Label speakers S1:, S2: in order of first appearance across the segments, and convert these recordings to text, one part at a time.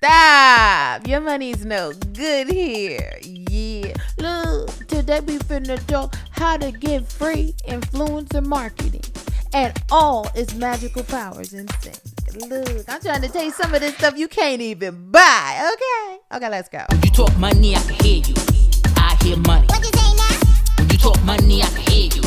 S1: Stop. Your money's no good here. Yeah. Look, today we finna talk how to get free influencer marketing and all its magical powers in sync. Look, I'm trying to tell you some of this stuff you can't even buy. Okay, let's go.
S2: When you talk money, I can hear you. I hear money.
S3: What you say now?
S2: When you talk money, I can hear you.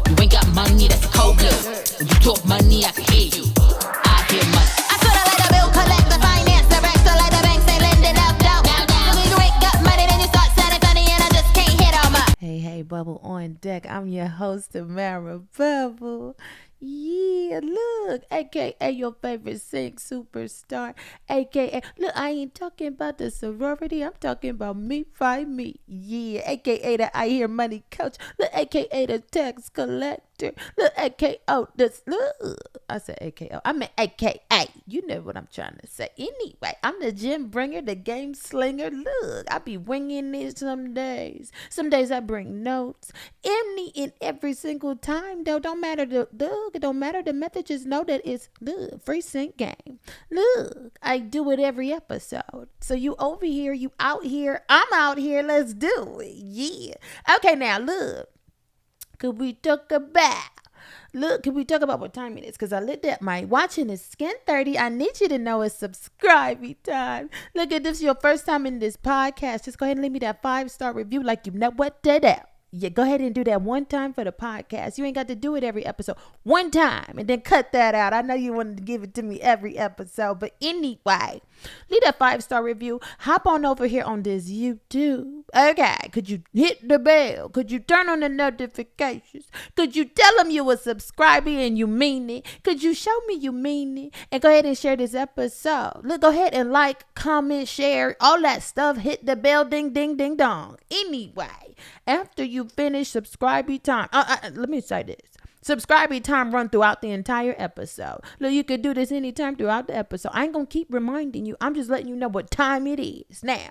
S2: You ain't got money, that's a cold blood. When you talk money, I can hear you. I hear money.
S3: I sorta like a bill collector, finance director, like the banks they lending out doubt. So when you ain't got money, then you start sounding funny, and I just can't hit on my.
S1: Hey, Bubble on deck. I'm your host, Tamara Bubble. Yeah, look, aka your favorite sing superstar, aka, look, I ain't talking about the sorority, I'm talking about me, fight me, yeah, aka the I hear money coach, look, aka the tax collector, look, aka, this, look, I said aka, I meant aka, you know what I'm trying to say. Anyway, I'm the gym bringer, the game slinger. Look, I be winging it some days I bring notes, any and every single time, though, don't matter it don't matter the method, just know that it's the free sync game. Look, I do it every episode. So you over here, you out here, I'm out here, let's do it. Yeah. Okay, now look. Could we talk about what time it is? Because I looked at my watch and it's 10:30. I need you to know it's subscribing time. Look, if this is your first time in this podcast, just go ahead and leave me that 5-star review like you know what to do. Yeah, go ahead and do that one time for the podcast. You ain't got to do it every episode. One time and then cut that out. I know you wanted to give it to me every episode. But anyway, leave that 5-star review. Hop on over here on this YouTube. Okay, could you hit the bell? Could you turn on the notifications? Could you tell them you were subscribing and you mean it? Could you show me you mean it? And go ahead and share this episode. Look, go ahead and like, comment, share, all that stuff. Hit the bell, ding, ding, ding, dong. Anyway, after you finish subscribing time, let me say this. Subscribing time run throughout the entire episode. Look, you could do this anytime throughout the episode. I ain't gonna keep reminding you. I'm just letting you know what time it is. Now,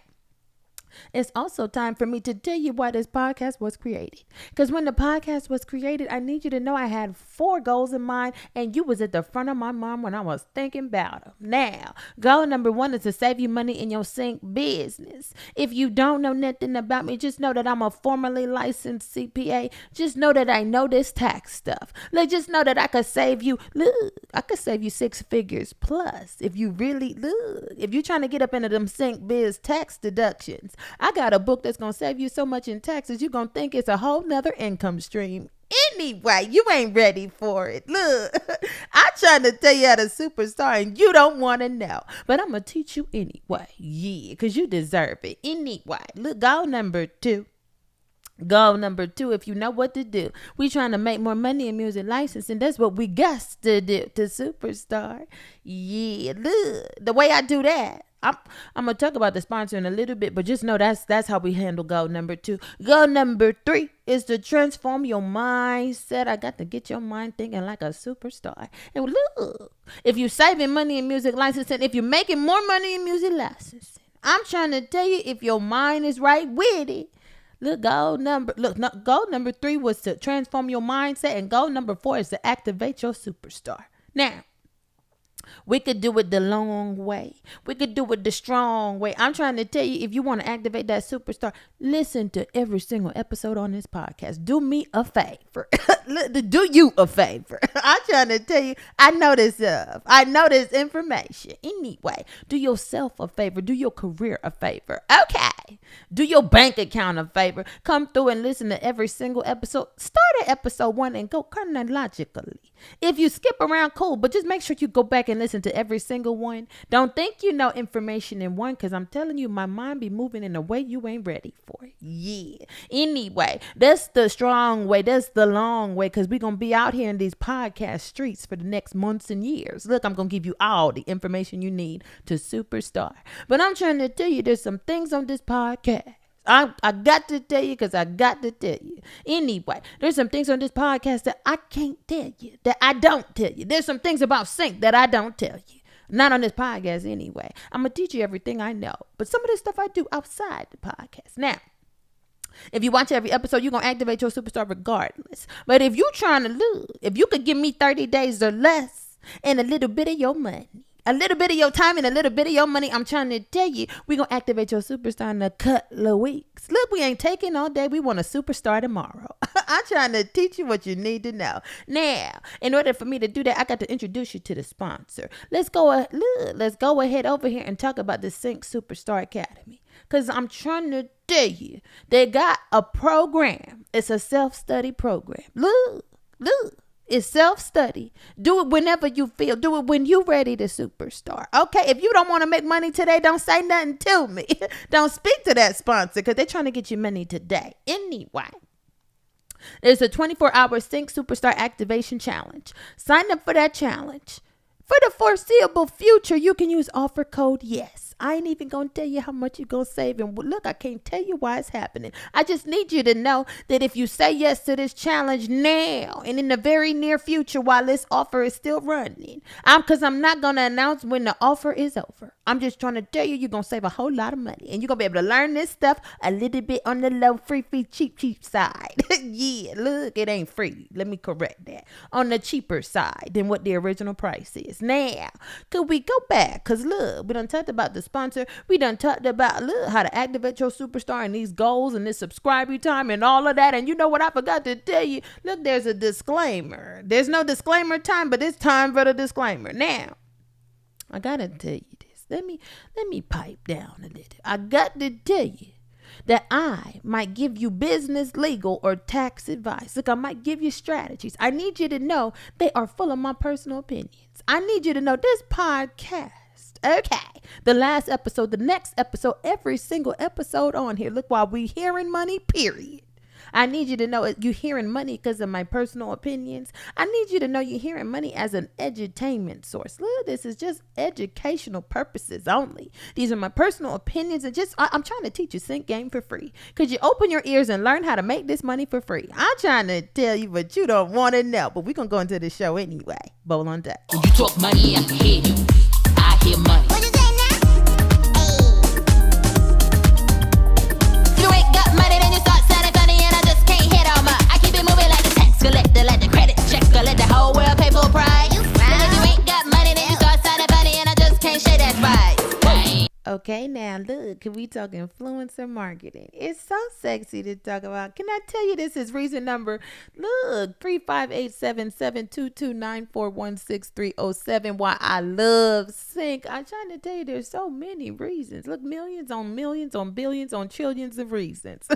S1: it's also time for me to tell you why this podcast was created. Because when the podcast was created, I need you to know I had 4 goals in mind, and you was at the front of my mind when I was thinking about them. Now, goal number 1 is to save you money in your sync business. If you don't know nothing about me, just know that I'm a formerly licensed CPA. Just know that I know this tax stuff. Look, just know that I could save you, I could save you 6 figures plus. If you really, if you're trying to get up into them sync biz tax deductions, I got a book that's going to save you so much in taxes, you're going to think it's a whole nother income stream. Anyway, you ain't ready for it. Look, I'm trying to tell you how to superstar and you don't want to know. But I'm going to teach you anyway. Yeah, because you deserve it. Anyway, look, goal number 2. Goal number 2, if you know what to do. We trying to make more money in music licensing. That's what we got to do to superstar. Yeah, look, the way I do that, I'm going to talk about the sponsor in a little bit, but just know that's how we handle goal number 2. Goal number 3 is to transform your mindset. I got to get your mind thinking like a superstar. And look, if you're saving money in music licensing, if you're making more money in music licensing, I'm trying to tell you, if your mind is right with it, goal number 3 was to transform your mindset, and goal number 4 is to activate your superstar. Now, we could do it the long way. We could do it the strong way. I'm trying to tell you, if you want to activate that superstar, listen to every single episode on this podcast. Do me a favor. Do you a favor. I'm trying to tell you, I know this stuff. I know this information. Anyway, do yourself a favor. Do your career a favor. Okay. Do your bank account a favor. Come through and listen to every single episode. Start at episode 1 and go chronologically. If you skip around, cool, but just make sure you go back and listen to every single one. Don't think you know information in one, because I'm telling you, my mind be moving in a way you ain't ready for. Yeah. Anyway, that's the strong way. That's the long way, because we're going to be out here in these podcast streets for the next months and years. Look, I'm going to give you all the information you need to superstar. But I'm trying to tell you, there's some things on this podcast I got to tell you, because I got to tell you. Anyway, there's some things on this podcast that I can't tell you, that I don't tell you. There's some things about sync that I don't tell you. Not on this podcast anyway. I'm going to teach you everything I know. But some of this stuff I do outside the podcast. Now, if you watch every episode, you're going to activate your superstar regardless. But if you're trying to lose, if you could give me 30 days or less and a little bit of your money, A little bit of your time and a little bit of your money. I'm trying to tell you, we're going to activate your superstar in a couple of weeks. Look, we ain't taking all day. We want a superstar tomorrow. I'm trying to teach you what you need to know. Now, in order for me to do that, I got to introduce you to the sponsor. Let's go ahead over here and talk about the Sync Superstar Academy. Because I'm trying to tell you, they got a program. It's a self-study program. Look. It's self-study. Do it whenever you feel. Do it when you're ready to superstar. Okay, if you don't want to make money today, don't say nothing to me. Don't speak to that sponsor because they're trying to get you money today. Anyway, there's a 24-hour Sync Superstar Activation Challenge. Sign up for that challenge. For the foreseeable future, you can use offer code YES. I ain't even going to tell you how much you're going to save. And look, I can't tell you why it's happening. I just need you to know that if you say yes to this challenge now and in the very near future while this offer is still running, because I'm not going to announce when the offer is over. I'm just trying to tell you, you're going to save a whole lot of money. And you're going to be able to learn this stuff a little bit on the low, free, cheap side. Yeah, look, it ain't free. Let me correct that. On the cheaper side than what the original price is. Now, could we go back? Because look, we done talked about the sponsor. We done talked about, look, how to activate your superstar and these goals and this subscriber time and all of that. And you know what I forgot to tell you? Look, there's a disclaimer. There's no disclaimer time, but it's time for the disclaimer. Now, I got to tell you this. Let me pipe down a little. I got to tell you that I might give you business, legal, or tax advice. Look, I might give you strategies. I need you to know they are full of my personal opinions. I need you to know this podcast. Okay. The last episode, the next episode, every single episode on here. Look, while we hearing money, period. I need you to know you're hearing money because of my personal opinions. I need you to know you're hearing money as an edutainment source. Look, this is just educational purposes only. These are my personal opinions, and I'm trying to teach you Sync Game for free. Could you open your ears and learn how to make this money for free? I'm trying to tell you, but you don't want to know. But we're going to go into the show anyway. Bowl on deck.
S2: When you talk money, I can hear you. I hear money.
S3: What you say now? Hey. You ain't got money, then you start sounding funny, and I just can't hit on my. I keep it moving like the tax collector, like the credit checker, let the whole world pay full price. And if you ain't got money, then you start sounding funny, and I just can't shake that right.
S1: Okay, now look, can we talk influencer marketing? It's so sexy to talk about. Can I tell you this is reason number, look, 35877229416307, why I love Sync. I'm trying to tell you there's so many reasons. Look, millions on billions on trillions of reasons.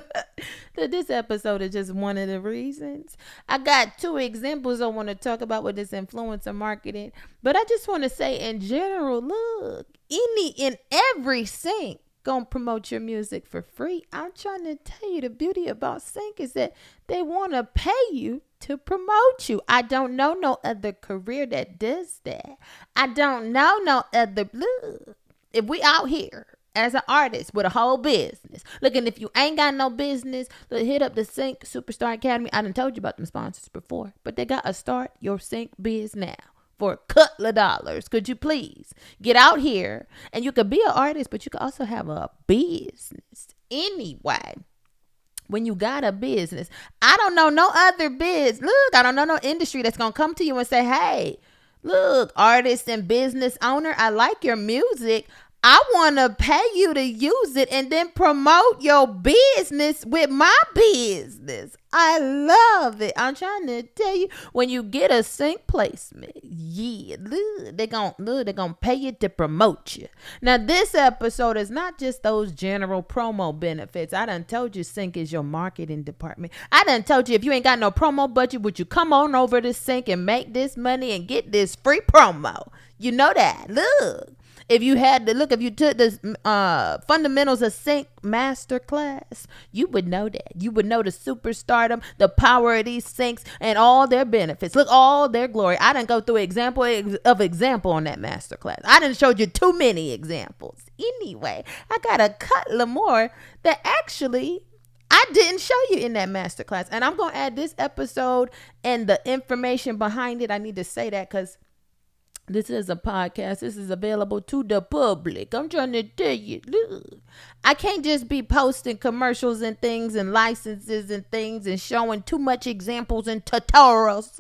S1: This episode is just one of the reasons. I got 2 examples I want to talk about with this influencer marketing, but I just want to say in general, look, any and every Sync gonna promote your music for free. I'm trying to tell you the beauty about Sync is that they want to pay you to promote you. I don't know no other career that does that. I don't know no other. Look, if we out here as an artist with a whole business, look, and if you ain't got no business, look, hit up the Sync Superstar Academy. I done told you about them sponsors before, but they got to start your Sync biz now. For a couple of dollars, could you please get out here? And you could be an artist, but you could also have a business. Anyway, when you got a business, I don't know no other biz. Look, I don't know no industry that's going to come to you and say, hey, look, artist and business owner, I like your music. I want to pay you to use it and then promote your business with my business. I love it. I'm trying to tell you, when you get a Sync placement, yeah, look, they're gonna pay you to promote you. Now, this episode is not just those general promo benefits. I done told you Sync is your marketing department. I done told you if you ain't got no promo budget, would you come on over to Sync and make this money and get this free promo? You know that. Look. If you took this fundamentals of Sync masterclass, you would know that. You would know the superstardom, the power of these Syncs, and all their benefits. Look, all their glory. I didn't go through example on that masterclass. I didn't show you too many examples. Anyway, I got a couple more that actually I didn't show you in that masterclass. And I'm going to add this episode and the information behind it. I need to say that because this is a podcast. This is available to the public. I'm trying to tell you, look, I can't just be posting commercials and things and licenses and things and showing too much examples and tutorials.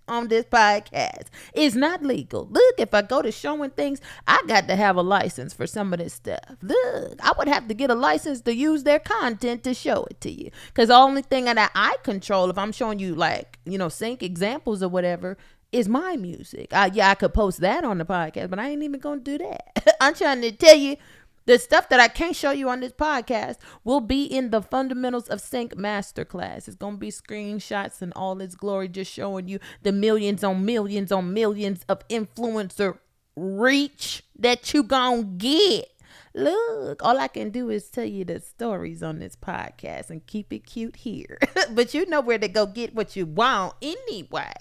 S1: on this podcast. It's not legal. Look, if I go to showing things, I got to have a license for some of this stuff. Look, I would have to get a license to use their content to show it to you. Because the only thing that I control, if I'm showing you like, sync examples or whatever, is my music. I could post that on the podcast, but I ain't even going to do that. I'm trying to tell you, the stuff that I can't show you on this podcast will be in the Fundamentals of Sync Masterclass. It's going to be screenshots in all its glory, just showing you the millions on millions on millions of influencer reach that you gonna get. Look, all I can do is tell you the stories on this podcast and keep it cute here. But you know where to go get what you want anyway.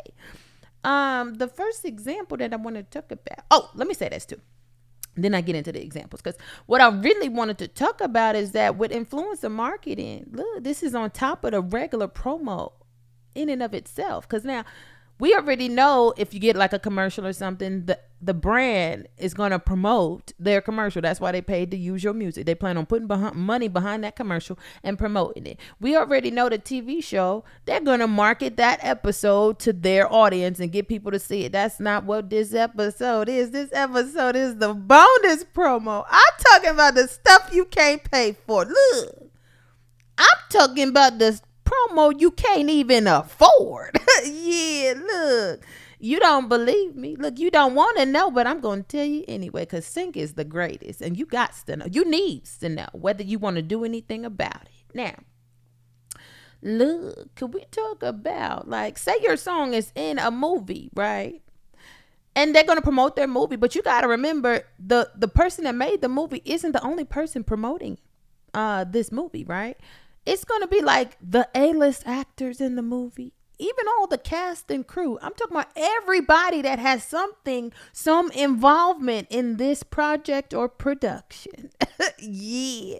S1: The first example that I want to talk about. Oh, let me say this too. Then I get into the examples, because what I really wanted to talk about is that with influencer marketing, look, this is on top of the regular promo in and of itself. Because now we already know if you get like a commercial or something, the brand is going to promote their commercial. That's why they paid to use your music. They plan on putting money behind that commercial and promoting it. We already know the TV show, they're going to market that episode to their audience and get people to see it. That's not what this episode is. This episode is the bonus promo. I'm talking about the stuff you can't pay for. Look, I'm talking about the promo you can't even afford. Yeah, look, you don't believe me. Look, you don't want to know, but I'm going to tell you anyway, because Sync is the greatest, and you got to know. You need to know whether you want to do anything about it. Now, look, could we talk about, like, say your song is in a movie, right? And they're going to promote their movie, but you got to remember the person that made the movie isn't the only person promoting this movie, right? It's going to be like the A-list actors in the movie, even all the cast and crew. I'm talking about everybody that has some involvement in this project or production. Yeah.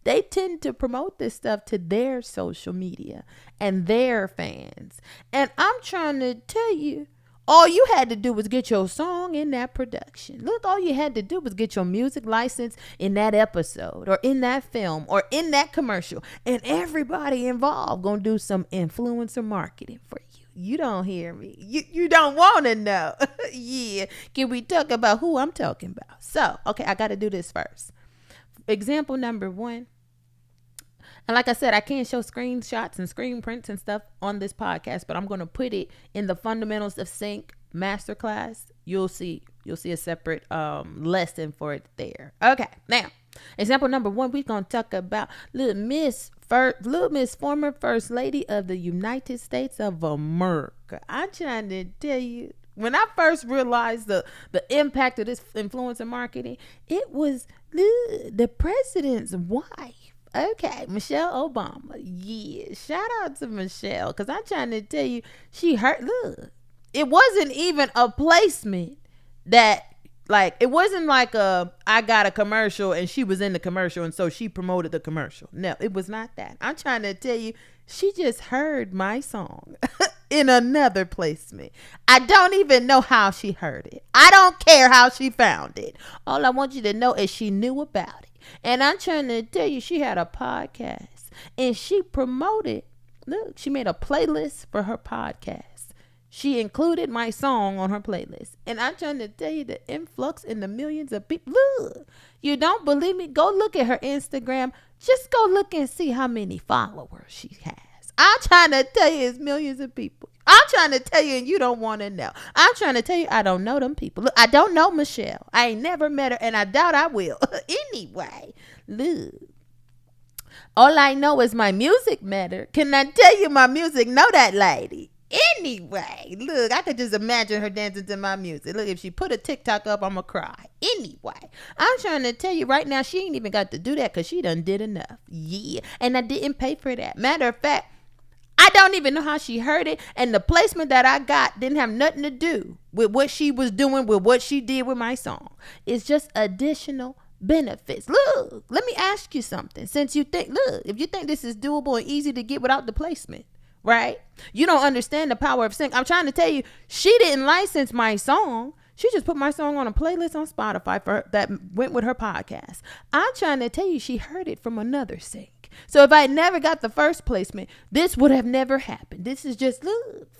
S1: They tend to promote this stuff to their social media and their fans. And I'm trying to tell you, all you had to do was get your song in that production. Look, all you had to do was get your music license in that episode or in that film or in that commercial. And everybody involved gonna do some influencer marketing for you. You don't hear me. You don't want to know. Yeah. Can we talk about who I'm talking about? So, okay, I got to do this first. Example number 1. And like I said, I can't show screenshots and screen prints and stuff on this podcast, but I'm going to put it in the Fundamentals of Sync Masterclass. You'll see a separate lesson for it there. Okay, now, example number 1, we're going to talk about little Miss former First Lady of the United States of America. I'm trying to tell you, when I first realized the impact of this influencer marketing, it was the president's wife. Okay, Michelle Obama. Yeah, shout out to Michelle, because I'm trying to tell you, she hurt. Look, it wasn't even a placement that, like, it wasn't like I got a commercial and she was in the commercial and so she promoted the commercial. No, it was not that. I'm trying to tell you, she just heard my song in another placement. I don't even know how she heard it. I don't care how she found it. All I want you to know is she knew about it. And I'm trying to tell you, she had a podcast and she promoted, look, she made a playlist for her podcast. She included my song on her playlist. And I'm trying to tell you the influx in the millions of people. Look, you don't believe me? Go look at her Instagram. Just go look and see how many followers she has. I'm trying to tell you, it's millions of people. I'm trying to tell you, and you don't want to know. I'm trying to tell you, I don't know them people. Look, I don't know Michelle. I ain't never met her, and I doubt I will. Anyway, look. All I know is my music met her. Can I tell you my music know that lady? Anyway, look, I could just imagine her dancing to my music. Look, if she put a TikTok up, I'm going to cry. Anyway, I'm trying to tell you right now, she ain't even got to do that because she done did enough. Yeah, and I didn't pay for that. Matter of fact, I don't even know how she heard it. And the placement that I got didn't have nothing to do with what she was doing, with what she did with my song. It's just additional benefits. Look, let me ask you something. Since you think, look, if you think this is doable and easy to get without the placement, right? You don't understand the power of sync. I'm trying to tell you, she didn't license my song. She just put my song on a playlist on Spotify for her, that went with her podcast. I'm trying to tell you, she heard it from another sync. So if I never got the first placement, this would have never happened. This is just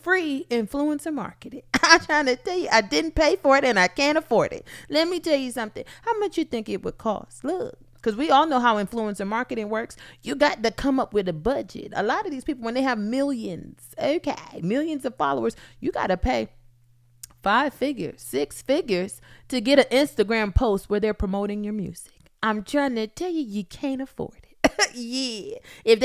S1: free influencer marketing. I'm trying to tell you, I didn't pay for it and I can't afford it. Let me tell you something. How much you think it would cost? Look. Because we all know how influencer marketing works. You got to come up with a budget. A lot of these people, when they have millions of followers, you got to pay 5 figures, 6 figures to get an Instagram post where they're promoting your music. I'm trying to tell you, you can't afford it. Yeah. If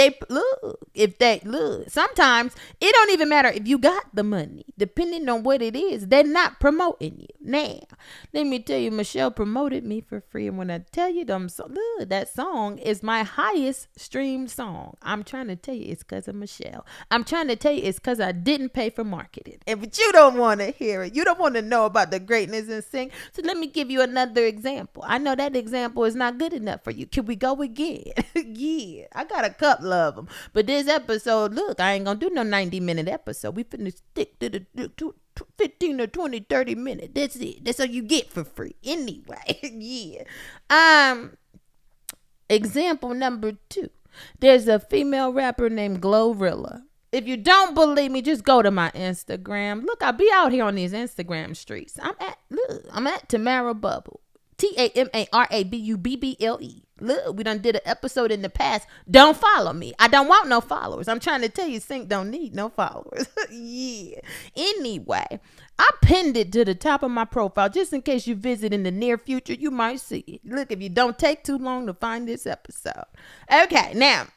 S1: they look, sometimes it don't even matter if you got the money, depending on what it is, they're not promoting you. Now, let me tell you, Michelle promoted me for free. And when I tell you that song is my highest streamed song, I'm trying to tell you it's because of Michelle. I'm trying to tell you it's because I didn't pay for marketing. But you don't want to hear it. You don't want to know about the greatness in sing. So let me give you another example. I know that example is not good enough for you. Can we go again? Yeah, I got a couple of them. But this episode, look, I ain't gonna do no 90-minute episode. We finna stick to the 15 or 20, 30 minutes. That's it. That's all you get for free. Anyway, yeah. Example number 2. There's a female rapper named Glorilla. If you don't believe me, just go to my Instagram. Look, I be out here on these Instagram streets. I'm at Tamara Bubble. TAMARABUBBLE. Look, we done did an episode in the past. Don't follow me. I don't want no followers. I'm trying to tell you, Sync don't need no followers. Yeah. Anyway, I pinned it to the top of my profile just in case you visit in the near future. You might see it. Look, if you don't take too long to find this episode. Okay, now,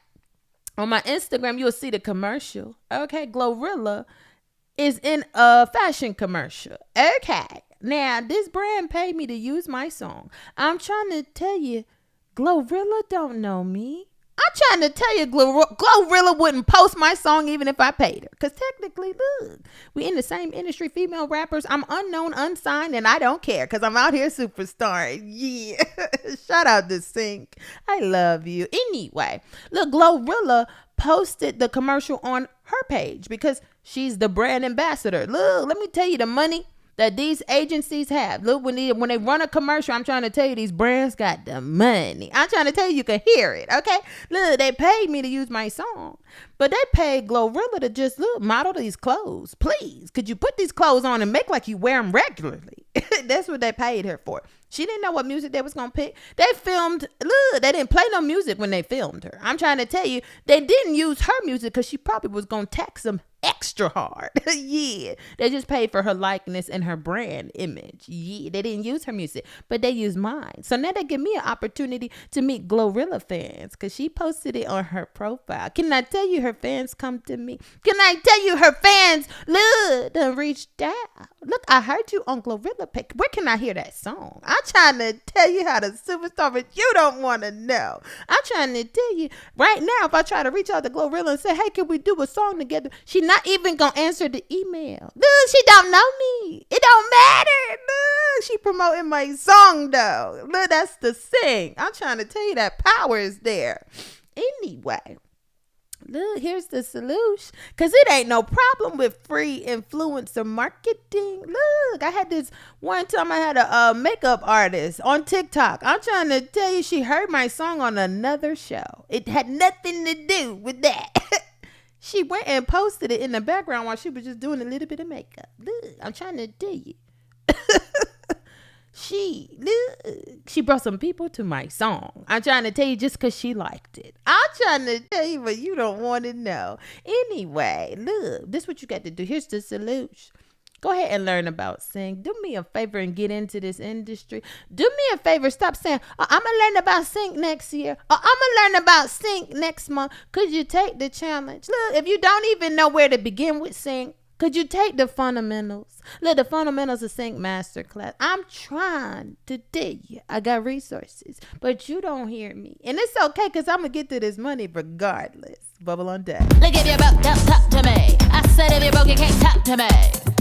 S1: on my Instagram, you'll see the commercial. Okay, Glorilla is in a fashion commercial. Okay. Now, this brand paid me to use my song. I'm trying to tell you, Glorilla don't know me. I'm trying to tell you, Glorilla wouldn't post my song even if I paid her. Because technically, look, we in the same industry, female rappers. I'm unknown, unsigned, and I don't care because I'm out here superstar. Yeah. Shout out to Sync. I love you. Anyway, look, Glorilla posted the commercial on her page because she's the brand ambassador. Look, let me tell you the money that these agencies have. Look, when they run a commercial, I'm trying to tell you these brands got the money. I'm trying to tell you can hear it, okay? Look, they paid me to use my song, but they paid Glorilla to just model these clothes. Please, could you put these clothes on and make like you wear them regularly? That's what they paid her for. She didn't know what music they was going to pick. They filmed, look, they didn't play no music when they filmed her. I'm trying to tell you, they didn't use her music because she probably was going to tax them extra hard. Yeah. They just paid for her likeness and her brand image. Yeah. They didn't use her music, but they used mine. So now they give me an opportunity to meet Glorilla fans because she posted it on her profile. Can I tell you her fans come to me? Can I tell you her fans, look, done reached out? Look, I heard you on Glorilla page. Where can I hear that song? I'm trying to tell you how to superstar, but you don't want to know. I'm trying to tell you right now, if I try to reach out to Glorilla and say, hey, can we do a song together? She not even going to answer the email. Look, she don't know me. It don't matter. Look, she promoting my song, though. Look, that's the thing. I'm trying to tell you that power is there. Anyway. Look, here's the solution. Because it ain't no problem with free influencer marketing. Look, I had this one time I had a makeup artist on TikTok. I'm trying to tell you, she heard my song on another show. It had nothing to do with that. She went and posted it in the background while she was just doing a little bit of makeup. Look, I'm trying to tell you. She brought some people to my song. I'm trying to tell you just because she liked it. I'm trying to tell you, but you don't want to know. Anyway, look, this is what you got to do. Here's the solution. Go ahead and learn about Sync. Do me a favor and get into this industry. Do me a favor. Stop saying, I'm going to learn about Sync next year. Or I'm going to learn about Sync next month. Could you take the challenge? Look, if you don't even know where to begin with Sync, could you take the fundamentals? Look, the fundamentals of Sync Masterclass. I'm trying to tell you, I got resources, but you don't hear me. And it's okay, because I'm going to get to this money regardless. Bubble on deck.
S3: Look, if you're broke, don't talk to me. I said if you're broke, you can't talk to me.